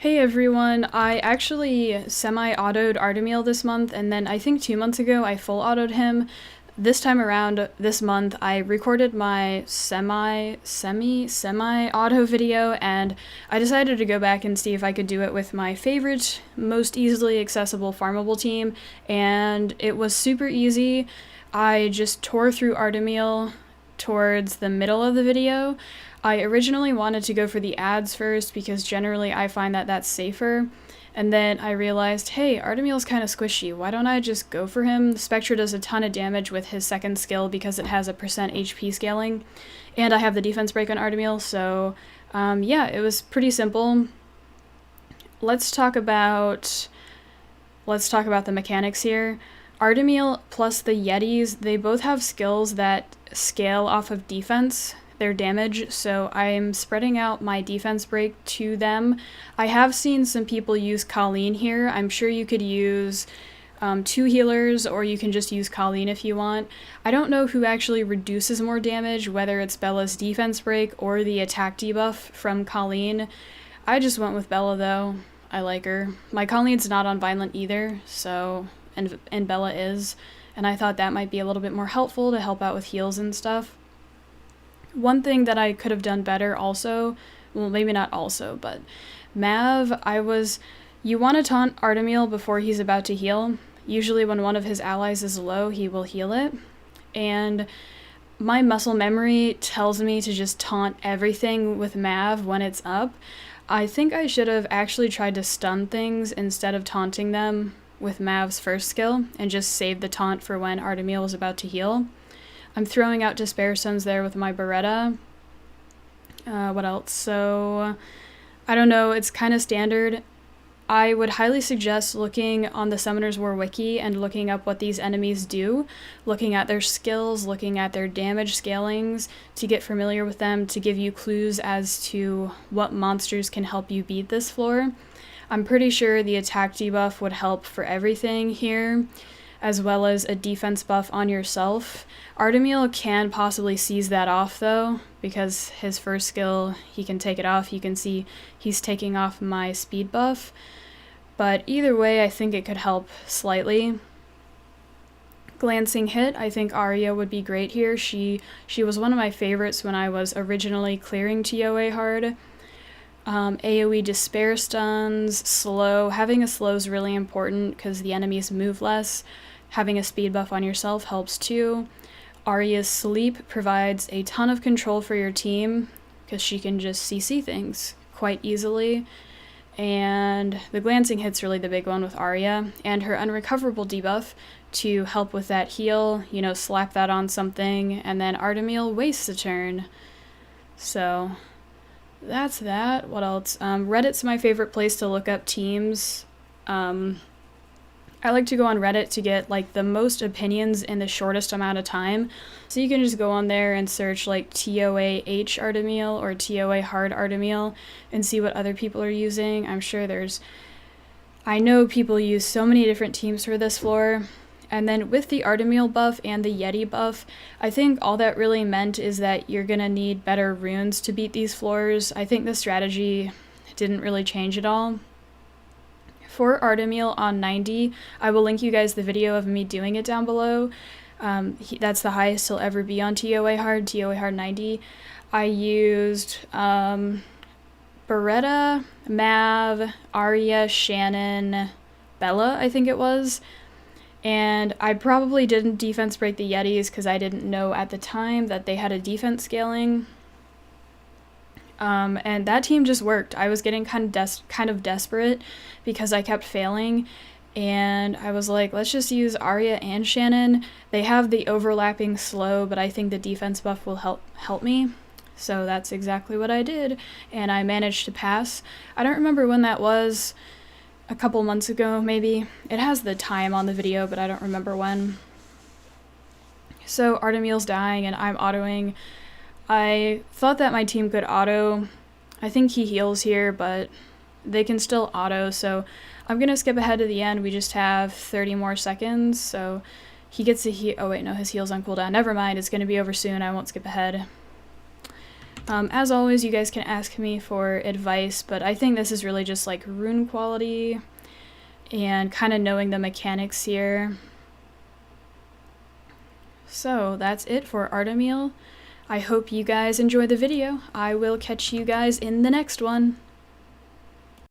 Hey everyone, I actually semi-autoed Artamiel this month, and then I think 2 months ago I full autoed him. This time around, this month, I recorded my semi-auto video, and I decided to go back and see if I could do it with my favorite, most easily accessible farmable team, and it was super easy. I just tore through Artamiel towards the middle of the video. I originally wanted to go for the ads first because generally I find that that's safer, and then I realized, hey, Artamiel's kind of squishy, why don't I just go for him? Spectra does a ton of damage with his second skill because it has a percent HP scaling, and I have the defense break on Artamiel, so yeah, it was pretty simple. Let's talk about the mechanics here. Artamiel plus the Yetis, they both have skills that scale off of defense, their damage, so I'm spreading out my defense break to them. I have seen some people use Colleen here. I'm sure you could use 2 healers, or you can just use Colleen if you want. I don't know who actually reduces more damage, whether it's Bella's defense break or the attack debuff from Colleen. I just went with Bella though. I like her. My Colleen's not on Violent either, so and Bella is, and I thought that might be a little bit more helpful to help out with heals and stuff. One thing that I could have done better also, well maybe not also, but Mav, you want to taunt Artamiel before he's about to heal. Usually when one of his allies is low, he will heal it, and my muscle memory tells me to just taunt everything with Mav when it's up. I think I should have actually tried to stun things instead of taunting them with Mav's first skill, and just save the taunt for when Artamiel was about to heal. I'm throwing out Despair Stones there with my Beretta. What else? So, I don't know, it's kind of standard. I would highly suggest looking on the Summoner's War wiki and looking up what these enemies do, looking at their skills, looking at their damage scalings, to get familiar with them, to give you clues as to what monsters can help you beat this floor. I'm pretty sure the attack debuff would help for everything here, as well as a defense buff on yourself. Artamiel can possibly seize that off though, because his first skill, he can take it off. You can see he's taking off my speed buff. But either way, I think it could help slightly. Glancing hit, I think Arya would be great here. She was one of my favorites when I was originally clearing TOA hard. AoE Despair Stuns, slow. Having a slow is really important because the enemies move less. Having a speed buff on yourself helps too. Arya's Sleep provides a ton of control for your team because she can just CC things quite easily. And the Glancing Hit's really the big one with Arya, and her Unrecoverable debuff to help with that heal, slap that on something, and then Artamiel wastes a turn. So that's that. What else? Reddit's my favorite place to look up teams. I like to go on Reddit to get the most opinions in the shortest amount of time. So you can just go on there and search TOA H Artamiel or TOA hard Artamiel and see what other people are using. I know people use so many different teams for this floor. And then with the Artamiel buff and the Yeti buff, I think all that really meant is that you're gonna need better runes to beat these floors. I think the strategy didn't really change at all. For Artamiel on 90, I will link you guys the video of me doing it down below. That's the highest he'll ever be on TOA hard 90. I used Beretta, Mav, Arya, Shannon, Bella, I think it was. And I probably didn't defense break the Yetis because I didn't know at the time that they had a defense scaling. And that team just worked. I was getting kind of desperate because I kept failing, and I was like, let's just use Arya and Shannon. They have the overlapping slow, but I think the defense buff will help me. So that's exactly what I did, and I managed to pass. I don't remember when that was. A couple months ago, maybe. It has the time on the video, but I don't remember when. So Artamiel's dying, and I'm autoing. I thought that my team could auto. I think he heals here, but they can still auto, so I'm gonna skip ahead to the end. We just have 30 more seconds, so he gets a heal. Oh wait, no, his heal's on cooldown. Never mind, it's gonna be over soon. I won't skip ahead. As always, you guys can ask me for advice, but I think this is really just like rune quality and kind of knowing the mechanics here. So that's it for Artamiel. I hope you guys enjoy the video. I will catch you guys in the next one.